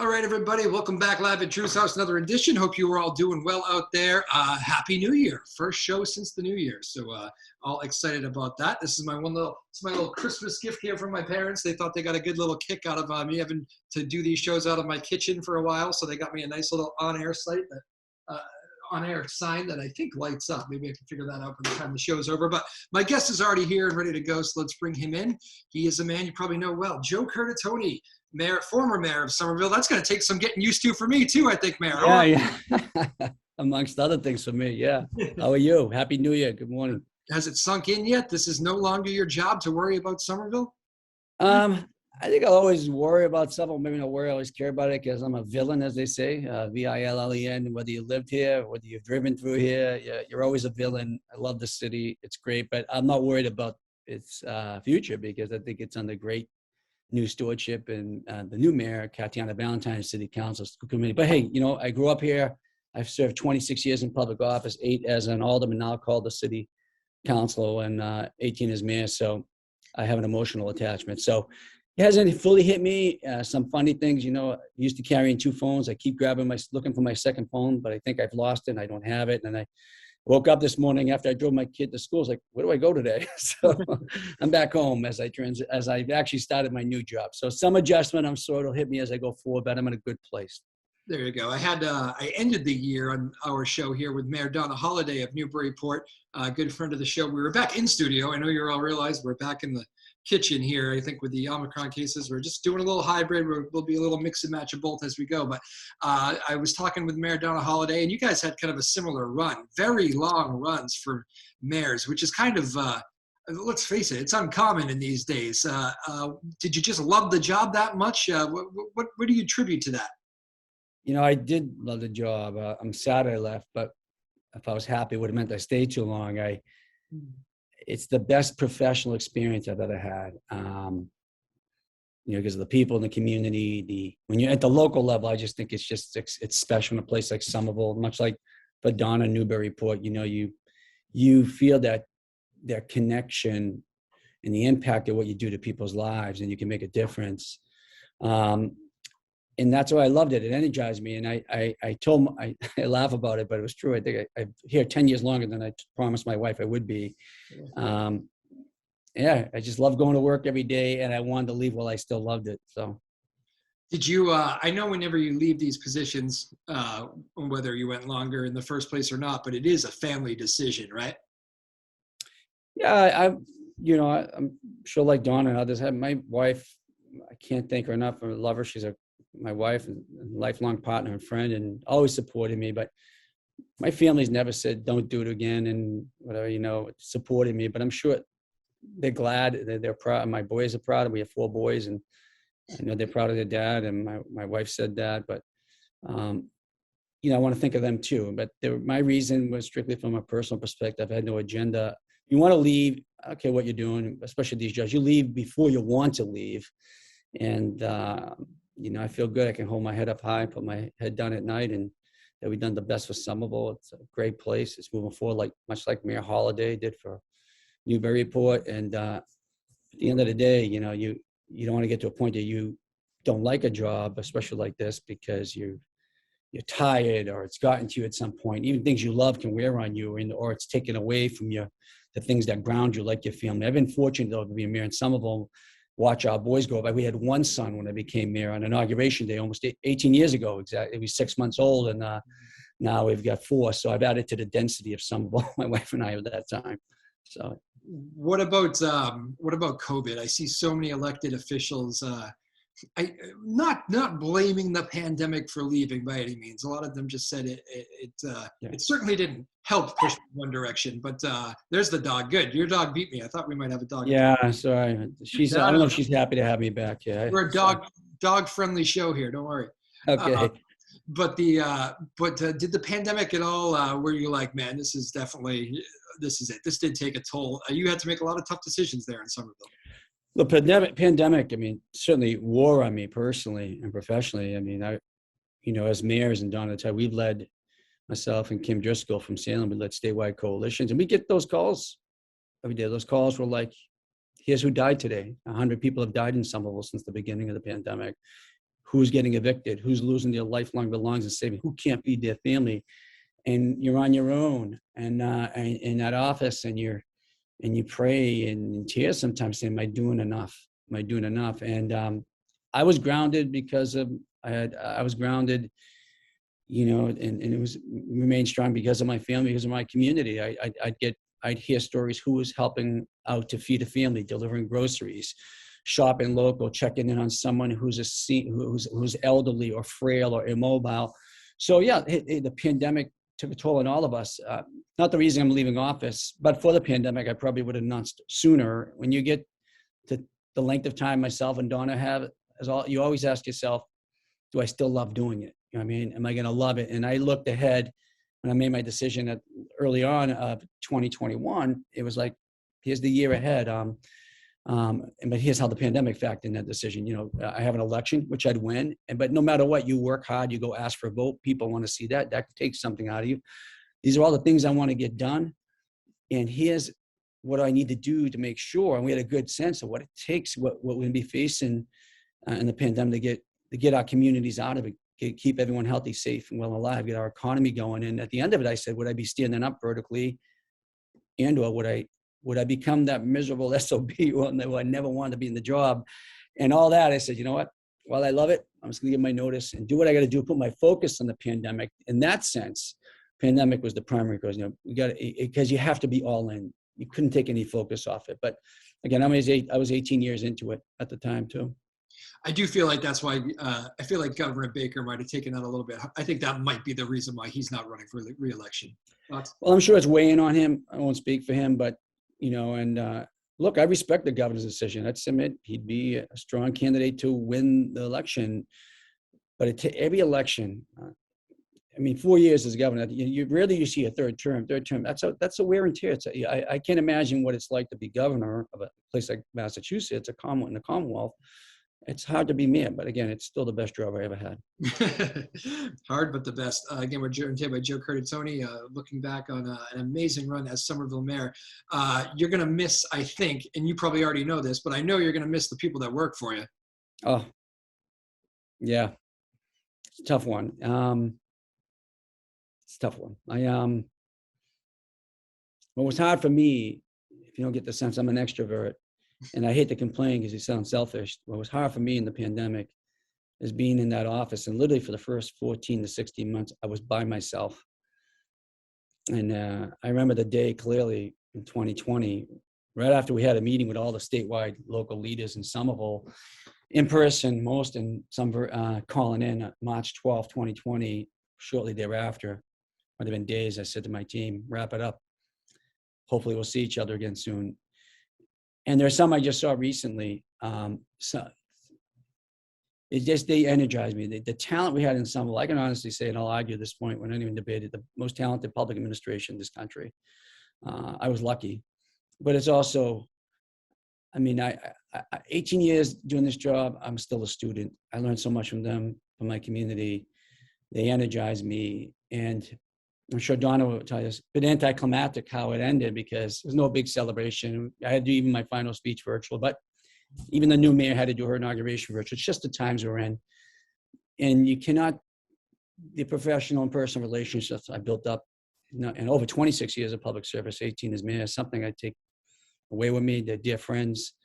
All right, everybody, welcome back live at Drew's house, another edition. Hope you were all doing well out there. Happy New Year. First show since the New Year. So all excited about that. This is my little Christmas gift here from my parents. They thought they got a good little kick out of me having to do these shows out of my kitchen for a while. So they got me a nice little on-air sign that I think lights up. Maybe I can figure that out by the time the show's over. But my guest is already here and ready to go, so let's bring him in. He is a man you probably know well, Joe Curtatone. Former mayor of Somerville. That's going to take some getting used to for me too, I think, Mayor. Yeah. Amongst other things for me, yeah. How are you? Happy New Year. Good morning. Has it sunk in yet? This is no longer your job to worry about Somerville? I think I'll always worry about Somerville. Maybe not worry, I always care about it because I'm a villain, as they say, V-I-L-L-E-N. Whether you lived here, whether you've driven through here, you're always a villain. I love the city. It's great, but I'm not worried about its future because I think it's under great new stewardship and the new mayor, Tatiana Valentine, City Council School Committee. But hey, you know, I grew up here. I've served 26 years in public office, 8 as an alderman, now called the city council, and 18 as mayor. So I have an emotional attachment. So it hasn't fully hit me. Some funny things, you know, I used to carrying 2 phones. I keep looking for my second phone, but I think I've lost it and I don't have it. And I woke up this morning after I drove my kid to school. I was like, where do I go today? So I'm back home as I've actually started my new job. So some adjustment, I'm sure it'll hit me as I go forward, but I'm in a good place. There you go. I ended the year on our show here with Mayor Donna Holliday of Newburyport, a good friend of the show. We were back in studio. I know you all realize we're back in the kitchen here. I think with the Omicron cases, we're just doing a little hybrid. We'll be a little mix and match of both as we go. But I was talking with Mayor Donna Holliday, and you guys had kind of a similar run, very long runs for mayors, which is kind of, let's face it, it's uncommon in these days. Did you just love the job that much? What do you attribute to that? You know, I did love the job. I'm sad I left, but if I was happy, it would have meant I stayed too long. It's the best professional experience I've ever had. You know, because of the people in the community, when you're at the local level, I just think it's special in a place like Somerville, much like for Donna Newburyport. You know, you feel that connection and the impact of what you do to people's lives, and you can make a difference. And that's why I loved it. It energized me. And I laugh about it, but it was true. I think I'm here 10 years longer than I promised my wife I would be. Yeah, I just love going to work every day, and I wanted to leave while I still loved it. So did you, I know whenever you leave these positions, whether you went longer in the first place or not, but it is a family decision, right? Yeah, I'm sure like Dawn and others have. My wife, I can't thank her enough. I love her. She's my wife and lifelong partner and friend, and always supported me. But my family's never said, don't do it again and whatever, you know, supported me. But I'm sure they're glad, they're proud. My boys are proud. We have 4 boys, and I know they're proud of their dad. And my wife said that, but you know, I want to think of them too. But my reason was strictly from a personal perspective. I had no agenda. You want to leave, I don't care what you're doing, especially these jobs. You leave before you want to leave. And, you know, I feel good. I can hold my head up high, put my head down at night, and that we've done the best for Somerville. It's a great place. It's moving forward, much like Mayor Holliday did for Newburyport. And at the end of the day, you know, you don't want to get to a point that you don't like a job, especially like this, because you're tired, or it's gotten to you at some point. Even things you love can wear on you, or it's taken away from you, the things that ground you, like your family. I've been fortunate to be a mayor in Somerville. Watch our boys grow up. We had 1 son when I became mayor on Inauguration Day, almost 18 years ago. Exactly, he was 6 months old, and now we've got 4. So I've added to the density of Somerville. My wife and I at that time. So, what about COVID? I see so many elected officials. Not blaming the pandemic for leaving by any means. A lot of them just said it certainly didn't help push one direction. But there's the dog. Good, your dog beat me. I thought we might have a dog. Yeah, sorry. I don't know if she's happy to have me back. Yeah, we're a dog friendly show here. Don't worry. Okay. But did the pandemic at all? Were you like, man, this is it. This did take a toll. You had to make a lot of tough decisions there in Somerville. The pandemic, I mean, certainly wore on me personally and professionally. I mean, you know, as mayors and Donna, we've led, myself and Kim Driscoll from Salem, we led statewide coalitions, and we get those calls every day. Those calls were like, here's who died today. 100 people have died in Somerville since the beginning of the pandemic. who's getting evicted, who's losing their lifelong belongings and saving, who can't feed their family, and you're on your own and in that office, and you pray and in tears sometimes, saying, "Am I doing enough? Am I doing enough?" And I was grounded because of I was grounded, and it was remained strong because of my family, because of my community. I'd hear stories who was helping out to feed a family, delivering groceries, shopping local, checking in on someone who's elderly or frail or immobile. So yeah, the pandemic took a toll on all of us. Not the reason I'm leaving office, but for the pandemic, I probably would have announced sooner. When you get to the length of time myself and Donna have, you always ask yourself, do I still love doing it? You know what I mean? Am I going to love it? And I looked ahead when I made my decision early on of 2021. It was like, here's the year ahead. But here's how the pandemic factored in that decision. I have an election, which I'd win. But no matter what, you work hard, you go ask for a vote. People want to see that. That takes something out of you. These are all the things I want to get done. And here's what I need to do to make sure. And we had a good sense of what it takes, what we're going to be facing in the pandemic to get our communities out of it, keep everyone healthy, safe, and well alive, get our economy going. And at the end of it, I said, would I be standing up vertically, or would I become that miserable SOB who I never wanted to be in the job? And all that, I said, you know what? While I love it, I'm just going to give my notice and do what I got to do, put my focus on the pandemic. In that sense, pandemic was the primary cause. Because you have to be all in. You couldn't take any focus off it. But again, I was 18 years into it at the time too. I do feel like that's why I feel like Governor Baker might have taken that a little bit. I think that might be the reason why he's not running for re-election. Thoughts? Well, I'm sure it's weighing on him. I won't speak for him, but look, I respect the governor's decision. I'd submit he'd be a strong candidate to win the election. But every election, 4 years as governor, you see a third term. That's a wear and tear. I can't imagine what it's like to be governor of a place like Massachusetts, in the Commonwealth. It's hard to be mayor, but again, it's still the best job I ever had. Hard, but the best. Again, we're joined today by Joe Curtatone, looking back on an amazing run as Somerville Mayor. You're going to miss, I think, and you probably already know this, but I know you're going to miss the people that work for you. Oh, yeah. It's a tough one. What was hard for me, if you don't get the sense, I'm an extrovert. And I hate to complain because it sounds selfish. What was hard for me in the pandemic is being in that office. And literally for the first 14 to 16 months, I was by myself. And I remember the day clearly in 2020, right after we had a meeting with all the statewide local leaders in Somerville, in person, most, and some calling in March 12, 2020, shortly thereafter. Might have been days. I said to my team, wrap it up. Hopefully we'll see each other again soon. And there's some I just saw recently. They energized me. The talent we had in Somerville, I can honestly say, and I'll argue at this point when anyone debated, the most talented public administration in this country. I was lucky, but it's also, 18 years doing this job, I'm still a student. I learned so much from them, from my community. They energized me. And I'm sure Donna will tell you, it's a bit anticlimactic how it ended because there's no big celebration. I had to do even my final speech virtual, but even the new mayor had to do her inauguration virtual. It's just the times we're in. And you cannot, the professional and personal relationships I built up in over 26 years of public service, 18 as mayor, is something I take away with me. They're dear friends.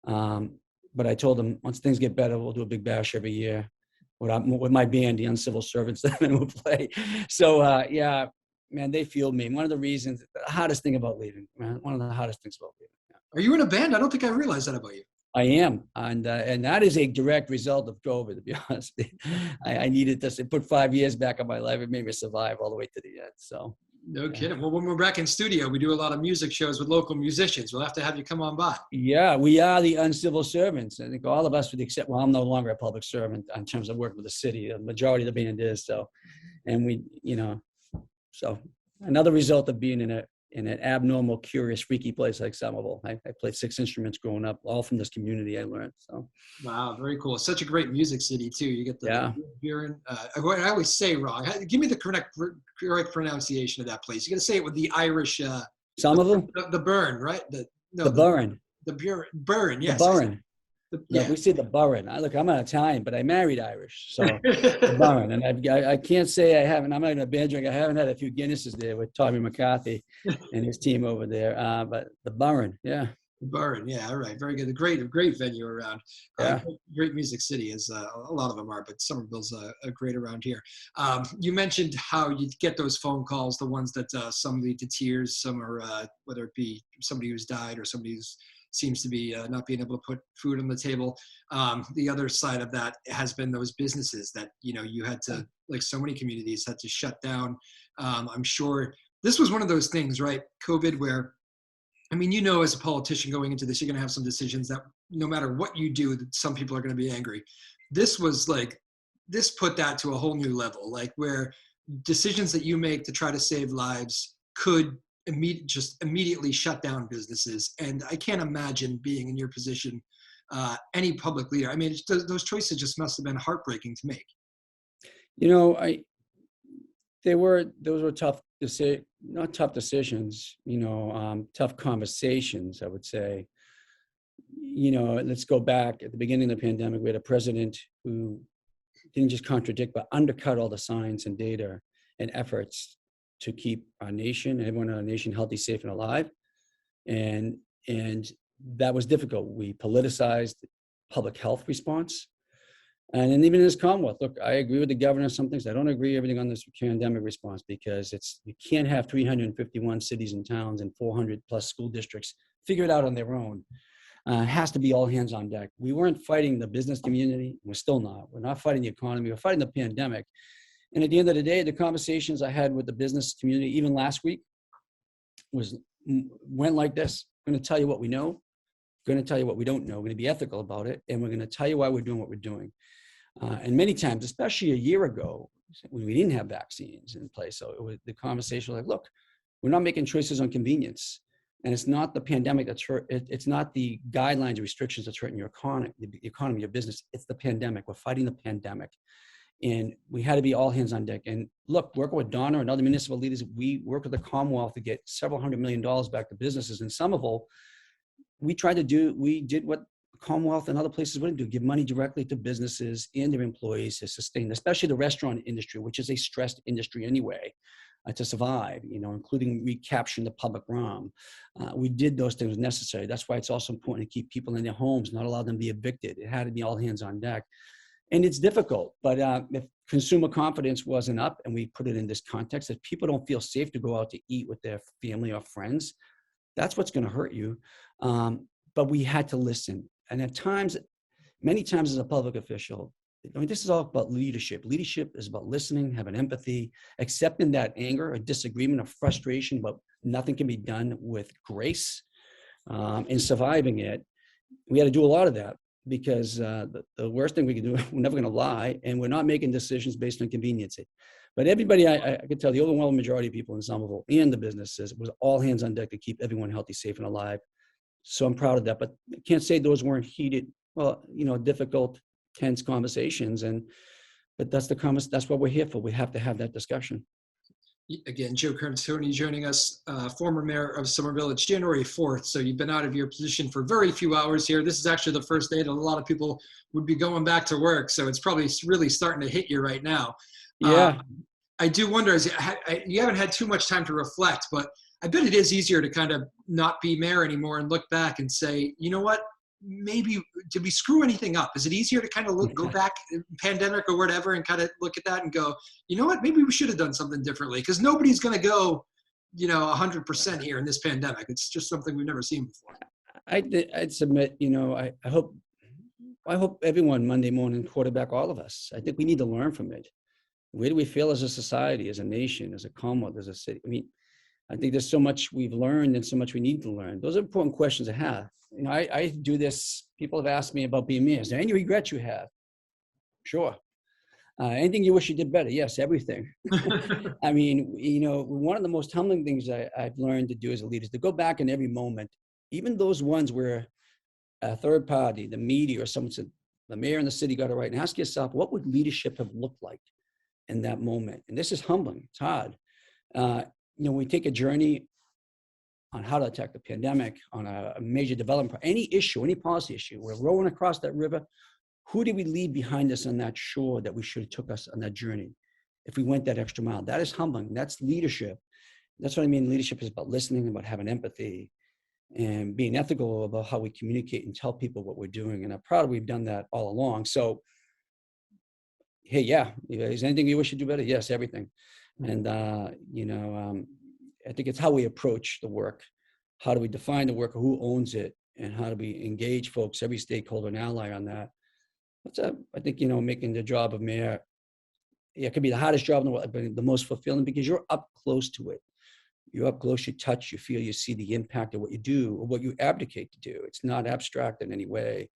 But I told them, once things get better, we'll do a big bash every year. With my band, the Uncivil Servants, that will play. So, yeah, man, they fueled me. One of the reasons, the hardest thing about leaving, man, one of the hardest things about leaving. Yeah. Are you in a band? I don't think I realized that about you. I am. And that is a direct result of COVID, to be honest. I needed this. It put 5 years back in my life. It made me survive all the way to the end. So. No kidding. Well, when we're back in studio, we do a lot of music shows with local musicians. We'll have to have you come on by. Yeah, we are the Uncivil Servants. I think all of us, with the exception, well, I'm no longer a public servant in terms of working with the city. The majority of the band is. So, and we, so another result of being in an abnormal, curious, freaky place like Somerville. I played 6 instruments growing up, all from this community I learned. So. Wow, very cool. It's such a great music city too. You get the beer. I always say wrong. Give me the correct pronunciation of that place. You got to say it with the Irish. Somerville. The Burn, right? The Burn. The Burn. Yes. The Burn. Look, Yeah. we say the Burren. I'm not Italian, but I married Irish, so the Burren. And I can't say I haven't. I'm not even a beer drinker. I haven't had a few Guinnesses there with Tommy McCarthy and his team over there. But the Burren, yeah, Burren, yeah, all right, very good. A great venue around. yeah. Great Music City, is a lot of them are, but Somerville's a great around here. You mentioned how you get those phone calls, the ones that some lead to tears, some are whether it be somebody who's died or somebody who seems to be not being able to put food on the table. The other side of that has been those businesses that you had to, like so many communities, had to shut down. I'm sure this was one of those things, right? COVID, where I mean, as a politician going into this, you're going to have some decisions that no matter what you do, that some people are going to be angry. This was like, this put that to a whole new level, like where decisions that you make to try to save lives could just immediately shut down businesses. And I can't imagine being in your position, any public leader. I mean, those choices just must have been heartbreaking to make. You know, those were not tough decisions, tough conversations, I would say. Let's go back at the beginning of the pandemic. We had a president who didn't just contradict, but undercut all the science and data and efforts to keep our nation, everyone in our nation, healthy, safe, and alive. And that was difficult. We politicized public health response. And then even in this Commonwealth, look, I agree with the governor on some things. I don't agree everything on this pandemic response, because you can't have 351 cities and towns and 400 plus school districts figure it out on their own. It has to be all hands on deck. We weren't fighting the business community. We're still not. We're not fighting the economy. We're fighting the pandemic. And at the end of the day, the conversations I had with the business community, even last week, went like this. I'm going to tell you what we know. I'm going to tell you what we don't know. We're going to be ethical about it. And we're going to tell you why we're doing what we're doing. And many times, especially a year ago, when we didn't have vaccines in place, so the conversation was like, look, we're not making choices on convenience. And it's not the pandemic that's hurt. It's not the guidelines or restrictions that's hurting your economy, the economy, your business. It's the pandemic. We're fighting the pandemic. And we had to be all hands on deck. And look, working with Donna and other municipal leaders, we worked with the Commonwealth to get several $100 million back to businesses. In Somerville, we did what Commonwealth and other places wouldn't do, give money directly to businesses and their employees to sustain, especially the restaurant industry, which is a stressed industry anyway, to survive, including recapturing the public realm. We did those things necessary. That's why it's also important to keep people in their homes, not allow them to be evicted. It had to be all hands on deck. And it's difficult, but if consumer confidence wasn't up, and we put it in this context, if people don't feel safe to go out to eat with their family or friends, that's what's going to hurt you. But we had to listen. And at times, many times as a public official, this is all about leadership. Leadership is about listening, having empathy, accepting that anger, or disagreement, or frustration, but nothing can be done with grace, and surviving it. We had to do a lot of that, because the worst thing we can do, we're never going to lie, and we're not making decisions based on convenience. But everybody, I could tell the overwhelming majority of people in Somerville and the businesses was all hands on deck to keep everyone healthy, safe, and alive. So I'm proud of that, but I can't say those weren't heated, difficult, tense conversations. But that's what we're here for. We have to have that discussion. Again, Joe Curtatone joining us, former mayor of Somerville. It's January 4th, so you've been out of your position for very few hours here. This is actually the first day that a lot of people would be going back to work, so it's probably really starting to hit you right now. Yeah. I do wonder, you haven't had too much time to reflect, but I bet it is easier to kind of not be mayor anymore and look back and say, you know what, maybe did we screw anything up? Is it easier to kind of go back, pandemic or whatever, and kind of look at that and go, you know what, maybe we should have done something differently? Because nobody's going to go, 100% here in this pandemic. It's just something we've never seen before. I'd submit, I hope everyone Monday morning quarterback all of us. I think we need to learn from it. Where do we feel as a society, as a nation, as a Commonwealth, as a city? I mean, I think there's so much we've learned and so much we need to learn. Those are important questions to have. I do this. People have asked me about being mayor. Is there any regrets you have? Sure. Anything you wish you did better? Yes, everything. I mean, one of the most humbling things I've learned to do as a leader is to go back in every moment, even those ones where a third party, the media, or someone said, the mayor and the city got it right, and ask yourself, what would leadership have looked like in that moment? And this is humbling. It's hard. We take a journey on how to attack the pandemic, on a major development, any issue, any policy issue. We're rowing across that river. Who did we leave behind us on that shore that we should have took us on that journey if we went that extra mile? That is humbling. That's leadership. That's what I mean. Leadership is about listening, about having empathy, and being ethical about how we communicate and tell people what we're doing. And I'm proud we've done that all along. So, hey, yeah, is anything you wish to do better? Yes, everything. And, I think it's how we approach the work. How do we define the work? Who owns it? And how do we engage folks, every stakeholder and ally on that? I think, making the job of mayor, it could be the hardest job in the world, but the most fulfilling because you're up close to it. You're up close, you touch, you feel, you see the impact of what you do or what you abdicate to do. It's not abstract in any way.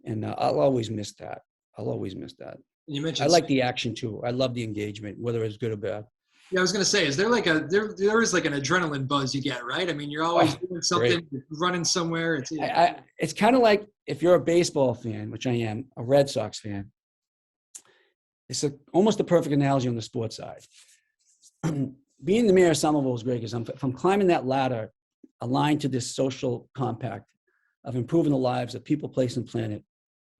And I'll always miss that. I'll always miss that. You mentioned I like the action too. I love the engagement, whether it's good or bad. Yeah, I was going to say, is there like there is like an adrenaline buzz you get, right? I mean, you're always doing something, running somewhere. It's kind of like if you're a baseball fan, which I am, a Red Sox fan. It's almost the perfect analogy on the sports side. Being the mayor of Somerville is great because if I'm climbing that ladder aligned to this social compact of improving the lives of people, place, and planet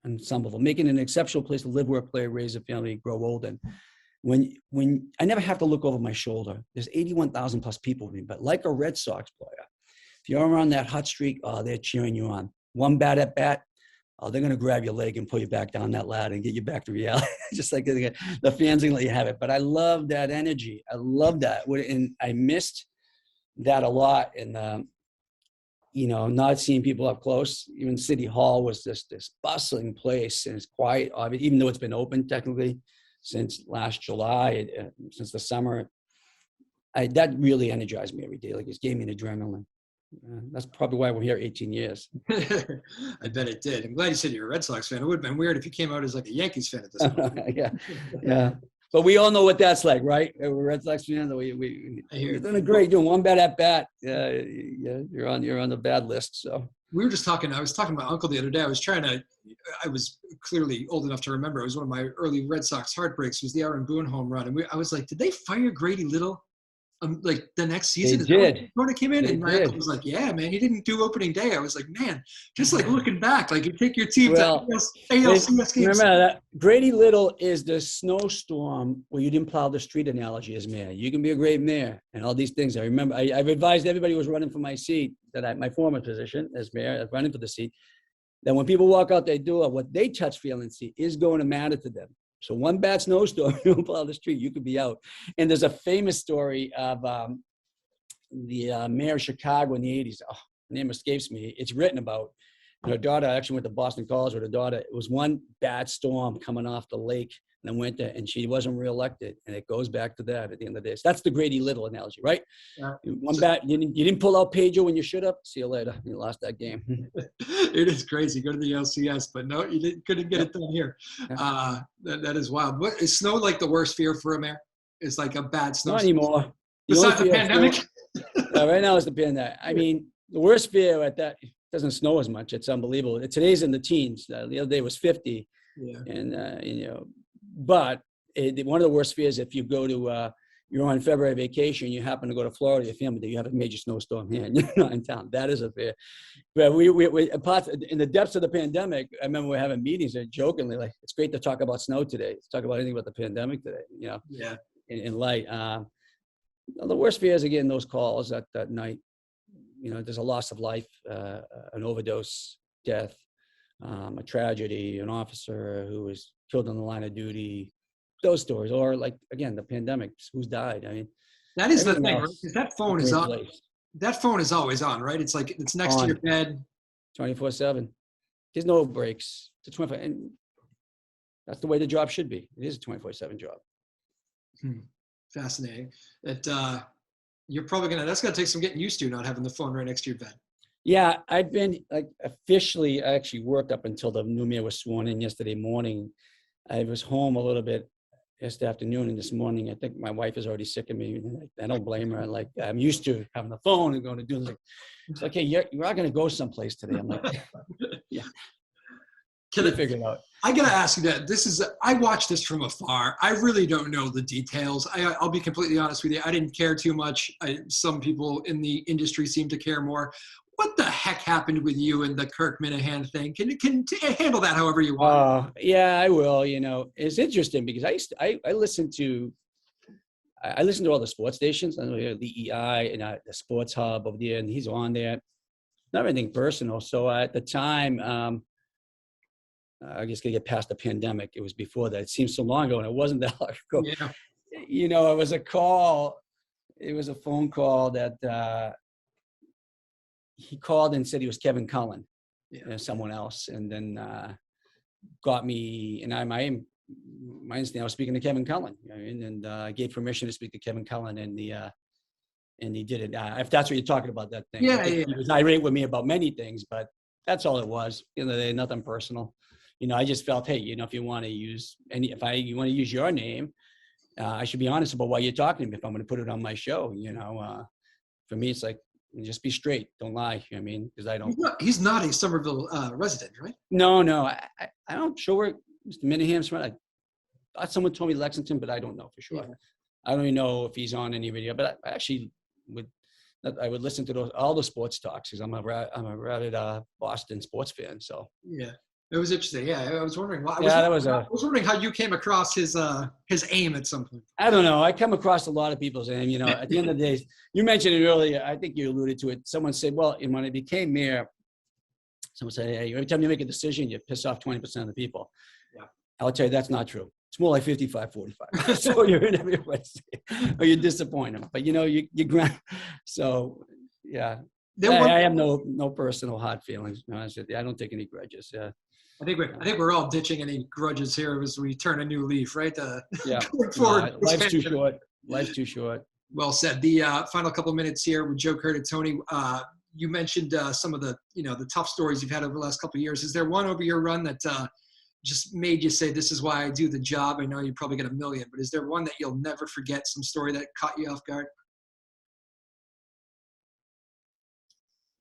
in Somerville, making it an exceptional place to live, work, play, raise a family, grow old in. When I never have to look over my shoulder, there's 81,000 plus people with me, but like a Red Sox player, if you're on that hot streak, they're cheering you on. One bat at bat, they're going to grab your leg and pull you back down that ladder and get you back to reality. Just like the fans are going to let you have it. But I love that energy. I love that. And I missed that a lot. And, not seeing people up close. Even City Hall was this bustling place and it's quiet, even though it's been open technically since last July, since the summer. That really energized me every day. Like it gave me an adrenaline. That's probably why we're here 18 years. I bet it did. I'm glad you said you're a Red Sox fan. It would have been weird if you came out as like a Yankees fan at this point. Yeah. But we all know what that's like, right? We're Red Sox fans. You're doing great, doing one bat at bat. Yeah, you're on the bad list. So we were just talking. I was talking to my uncle the other day. I was clearly old enough to remember. It was one of my early Red Sox heartbreaks. Was the Aaron Boone home run, and I was like, did they fire Grady Little? Like the next season, they did. When it came in, and my uncle was like, "Yeah, man, he didn't do opening day." I was like, "Man, just like looking back, like you take your team to ALCS games." Remember that Grady Little is the snowstorm where you didn't plow the street analogy as mayor. You can be a great mayor and all these things. I remember I've advised everybody who was running for my seat my former position as mayor, running for the seat, that when people walk out their door, what they touch, feel, and see is going to matter to them. So one bad snowstorm, you don't plow the street, you could be out. And there's a famous story of the mayor of Chicago in the 80s. Oh, her name escapes me. It's written about. Her daughter actually went to Boston College with her daughter. It was one bad storm coming off the lake in the winter, and she wasn't reelected. And it goes back to that at the end of the day. So that's the Grady Little analogy, right? One bad, you didn't pull out Pedro when you should have. See you later. You lost that game. It is crazy. Go to the LCS, but no, you couldn't get it done here. That is wild. What is snow like the worst fear for a mayor? It's like a bad snow. Not anymore. Besides the pandemic? Right now it's the pandemic. I mean, the worst fear at that, it doesn't snow as much. It's unbelievable. Today's in the teens. The other day was 50. Yeah. And, but one of the worst fears, if you go to, you're on February vacation, you happen to go to Florida, your family, you have a major snowstorm here and you're not in town. That is a fear. But we in the depths of the pandemic, I remember we're having meetings and jokingly, like, it's great to talk about snow today. Let's talk about anything about the pandemic today, Yeah. In light. The worst fear is, again, those calls at that night. There's a loss of life, an overdose, death, a tragedy, an officer who was killed on the line of duty, those stories, or like, again, the pandemic, who's died. I mean, that is the thing, right? Because that phone is on. That phone is always on, right? It's like, it's next to your bed. 24/7. There's no breaks. It's 24, and that's the way the job should be. It is a 24/7 job. Fascinating. You're probably that's gonna take some getting used to, not having the phone right next to your bed. Yeah, I've been officially, I actually worked up until the new mayor was sworn in yesterday morning. I was home a little bit yesterday afternoon, and this morning, I think my wife is already sick of me. I don't blame her. Like, I'm used to having the phone and going to do like, it's like, hey, you're not going to go someplace today. I'm like, yeah. Can I figure it out? I gotta ask you that. I watched this from afar. I really don't know the details. I'll be completely honest with you. I didn't care too much. Some people in the industry seem to care more. What the heck happened with you and the Kirk Minahan thing? Can handle that however you want? Yeah, I will. It's interesting because I listened to all the sports stations. I know the EI and the Sports Hub over there, and he's on there. Not anything personal. So at the time, I guess gonna get past the pandemic. It was before that. It seems so long ago, and it wasn't that long ago. Yeah. It was a call. It was a phone call that he called and said he was Kevin Cullen, someone else, and then got me. And my understanding, I was speaking to Kevin Cullen, and I gave permission to speak to Kevin Cullen, and he did it. If that's what you're talking about, that thing. Yeah, He was irate with me about many things, but that's all it was. Nothing personal. I just felt, hey, if you want to use you want to use your name, I should be honest about why you're talking to me if I'm going to put it on my show. For me, it's like, just be straight. Don't lie. Because I don't. He's not a Somerville resident, right? No. I don't sure where Mr. Minaham's from. I thought someone told me Lexington, but I don't know for sure. Yeah. I don't even know if he's on any video, but I actually would listen to all the sports talks because I'm a rabid Boston sports fan. So yeah, it was interesting. Yeah, I was wondering why. I was wondering how you came across his aim at some point. I don't know. I come across a lot of people's aim. At the end of the day, you mentioned it earlier. I think you alluded to it. Someone said, "Well, when I became mayor, someone said, hey, every time you make a decision, you piss off 20% of the people." Yeah, I'll tell you that's not true. It's more like 55-45. So you're in every way, or you disappoint them. But you grant. So yeah, I have no personal hard feelings. I don't take any grudges. Yeah. I think we're all ditching any grudges here as we turn a new leaf, right? Yeah. Life's too short. Life's too short. Well said. The final couple of minutes here with Joe Curtatone. You mentioned some of the the tough stories you've had over the last couple of years. Is there one over your run that just made you say, this is why I do the job? I know you probably get a million, but is there one that you'll never forget, some story that caught you off guard?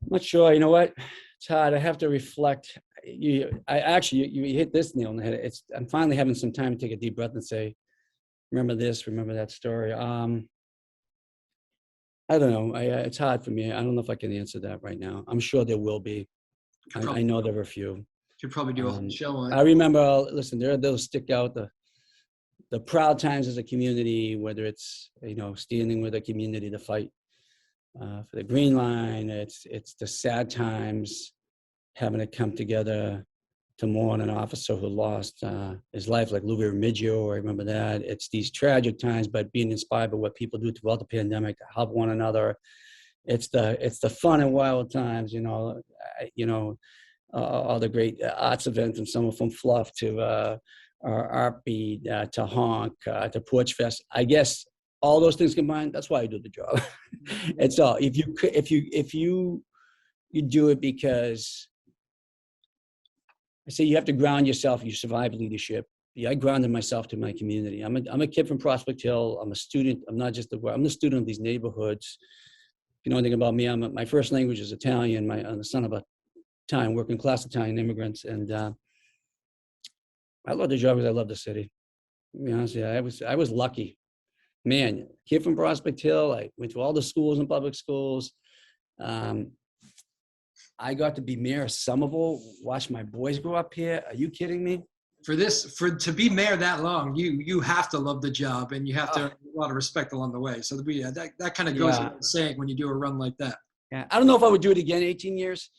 I'm not sure. You know what? It's hard. I have to reflect. You hit this nail on the head. I'm finally having some time to take a deep breath and say, remember this, remember that story. I don't know. It's hard for me. I don't know if I can answer that right now. I'm sure there will be. I know there are a few. Could probably do a whole show on it. I remember, listen, they'll stick out the proud times as a community, whether it's, standing with a community to fight for the Green Line. It's the sad times, having to come together to mourn an officer who lost his life, like Louis Remigio. I remember that. It's these tragic times, but being inspired by what people do throughout the pandemic to help one another. It's the fun and wild times, all the great arts events, and some from Fluff to Art Beat to Honk to Porch Fest. I guess all those things combined, that's why I do the job. It's all. If you do it because I say you have to ground yourself. You survive leadership. I grounded myself to my community. I'm a kid from Prospect Hill. I'm a student. I'm the student of these neighborhoods. If you know anything about me, my first language is Italian. I'm the son of a Italian, working class Italian immigrants, and I love the job because I love the city. To be honest, I was lucky. Man, kid from Prospect Hill. I went to all the schools and public schools. I got to be mayor of Somerville, watch my boys grow up here. Are you kidding me? To be mayor that long, you have to love the job, and you have to have a lot of respect along the way. So that kind of goes without saying when you do a run like that. Yeah, I don't know if I would do it again 18 years,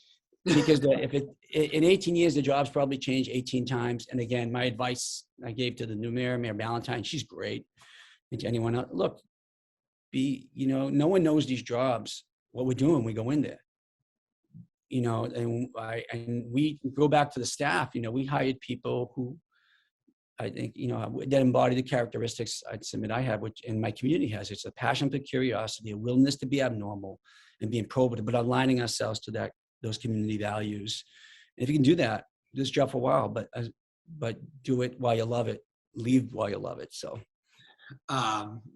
because in 18 years, the job's probably changed 18 times. And again, my advice I gave to the new mayor, Mayor Ballantyne, she's great. And to anyone else, look, no one knows these jobs. What we're doing, we go in there. And we go back to the staff. We hired people who I think, that embody the characteristics I'd submit I have, which in my community has. It's a passion for curiosity, a willingness to be abnormal and being probative, but aligning ourselves to those community values. And if you can do that, do this job for a while, but do it while you love it, leave while you love it. So.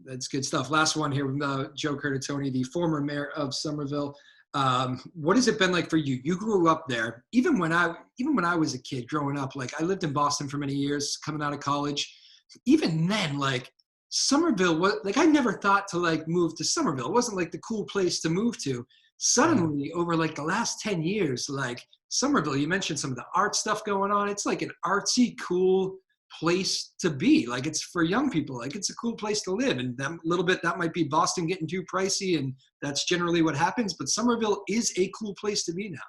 That's good stuff. Last one here with Joe Curtatone, the former mayor of Somerville. What has it been like for you? You grew up there. Even when I was a kid growing up, like I lived in Boston for many years, coming out of college. Even then, like Somerville was like I never thought to like move to Somerville. It wasn't like the cool place to move to. Yeah. Suddenly, over like the last 10 years, like Somerville, you mentioned some of the art stuff going on. It's like an artsy, cool place to be. Like it's for young people. Like it's a cool place to live. And that little bit that might be Boston getting too pricey, and that's generally what happens. But Somerville is a cool place to be now.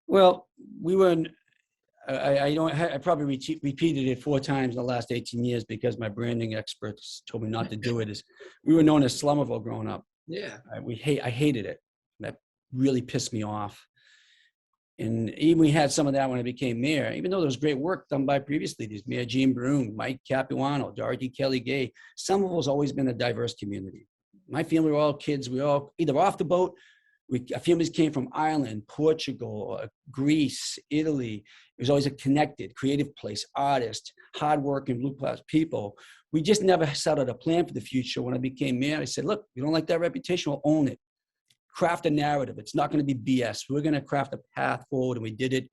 Well, we were in, I don't, I probably repeated it 4 times in the last 18 years because my branding experts told me not to do it. Is we were known as Slummerville growing up. Yeah. I hated it. That really pissed me off. And even we had some of that when I became mayor, even though there was great work done by previous leaders, Mayor Gene Broom, Mike Capuano, Dorothy Kelly Gay. Somerville's always been a diverse community. My family were all kids. We were all either off the boat. Our families came from Ireland, Portugal, Greece, Italy. It was always a connected, creative place, artists, hardworking, blue-class people. We just never set out a plan for the future. When I became mayor, I said, look, you don't like that reputation, we'll own it. Craft a narrative. It's not going to be BS. We're going to craft a path forward, and we did it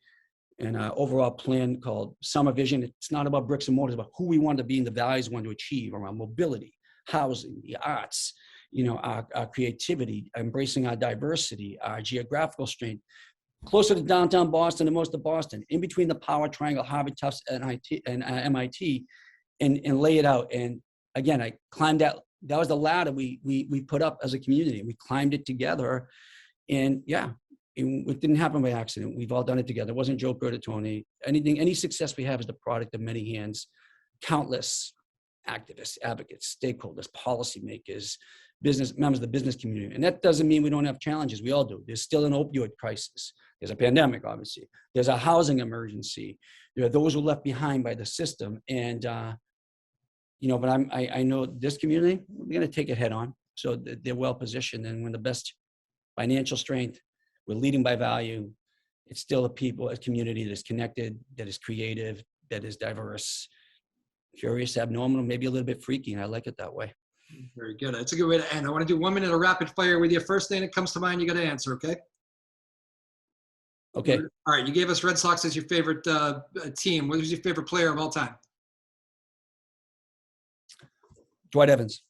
in an overall plan called Summer Vision. It's not about bricks and mortar, it's about who we want to be and the values we want to achieve around mobility, housing, the arts, our creativity, embracing our diversity, our geographical strength, closer to downtown Boston than most of Boston, in between the power triangle, Harvard, Tufts, and MIT, and lay it out. And again, I climbed that. That was the ladder we put up as a community. We climbed it together, and yeah, it didn't happen by accident. We've all done it together. It wasn't Joe Curtatone. Any success we have is the product of many hands, countless activists, advocates, stakeholders, policymakers, business members of the business community. And that doesn't mean we don't have challenges. We all do. There's still an opioid crisis. There's a pandemic, obviously. There's a housing emergency. There are those who are left behind by the system. And but I know this community, we're going to take it head on. So they're well positioned, and when the best financial strength, we're leading by value. It's still a community that is connected, that is creative, that is diverse, curious, abnormal, maybe a little bit freaky, and I like it that way. Very good. That's a good way to end. I want to do 1 minute of rapid fire with you. First thing that comes to mind, you got to answer, okay? Okay. All right. You gave us Red Sox as your favorite team. What was your favorite player of all time? Dwight Evans.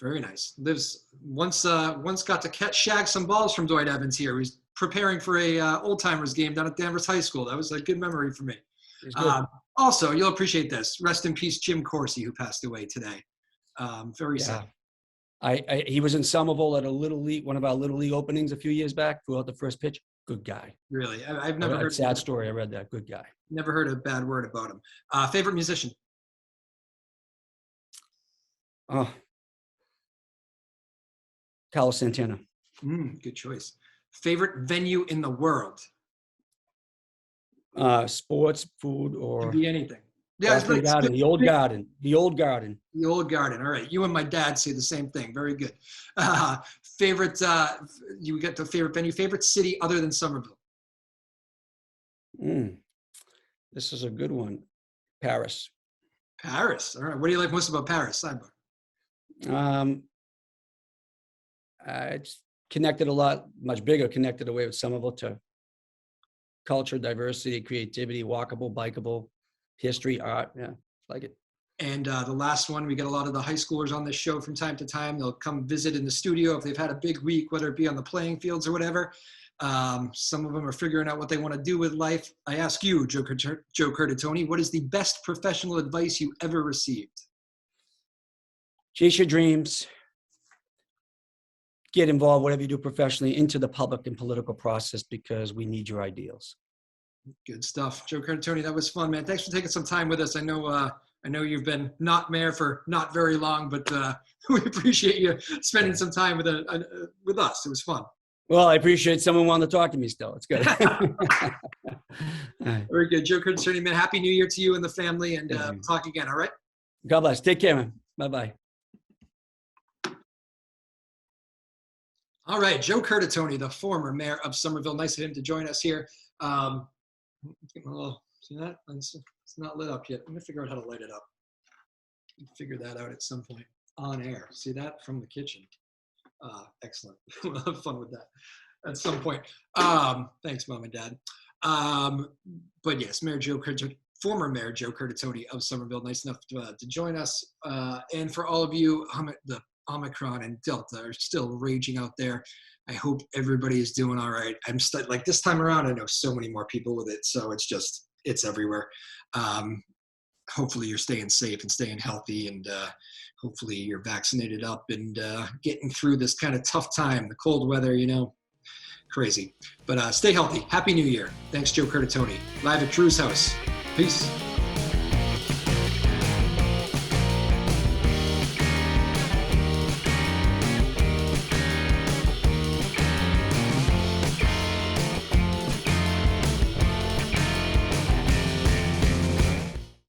Very nice. Lives once got to shag some balls from Dwight Evans here. He's preparing for a old timers game down at Danvers High School. That was a good memory for me. Also, you'll appreciate this. Rest in peace, Jim Corsi, who passed away today. Very sad. He was in Somerville at one of our little league openings a few years back. Threw out the first pitch. Good guy. Really, I've never heard. Sad story. I read that. Good guy. Never heard a bad word about him. Favorite musician? Oh, Carlos Santana. Good choice. Favorite venue in the world? Sports, food, or could be anything. Yeah, it's like, garden, the old garden. The old garden. The old garden. All right. You and my dad say the same thing. Very good. Favorite, you get the favorite venue, favorite city other than Somerville? This is a good one. Paris. Paris. All right. What do you like most about Paris? Sidebar. It's connected a lot, much bigger, connected away with Somerville to culture, diversity, creativity, walkable, bikeable, history, art. Yeah, like it. And the last one, we get a lot of the high schoolers on this show from time to time. They'll come visit in the studio if they've had a big week, whether it be on the playing fields or whatever. Some of them are figuring out what they want to do with life. I ask you, Joe Curtatone, what is the best professional advice you ever received? Chase your dreams. Get involved, whatever you do professionally, into the public and political process, because we need your ideals. Good stuff. Joe Curtatone, that was fun, man. Thanks for taking some time with us. I know you've been not mayor for not very long, but we appreciate you spending some time with us. It was fun. Well, I appreciate someone wanting to talk to me still. It's good. Very good. Joe Curtatone, man, Happy New Year to you and the family, and talk again, all right? God bless. Take care, man. Bye-bye. All right, Joe Curtatone, the former mayor of Somerville. Nice of him to join us here. See that? It's not lit up yet. Let me figure out how to light it up. Figure that out at some point on air. See that from the kitchen. Excellent. We'll have fun with that. at some point. Thanks, Mom and Dad. But yes, former Mayor Joe Curtatone of Somerville, nice enough to join us. And for all of you, the Omicron and Delta are still raging out there. I hope everybody is doing all right. I'm like this time around, I know so many more people with it, so it's everywhere. Hopefully you're staying safe and staying healthy, and hopefully you're vaccinated up and getting through this kind of tough time. The cold weather, crazy. But stay healthy. Happy New Year. Thanks, Joe Curtatone. Live at Drew's house. Peace.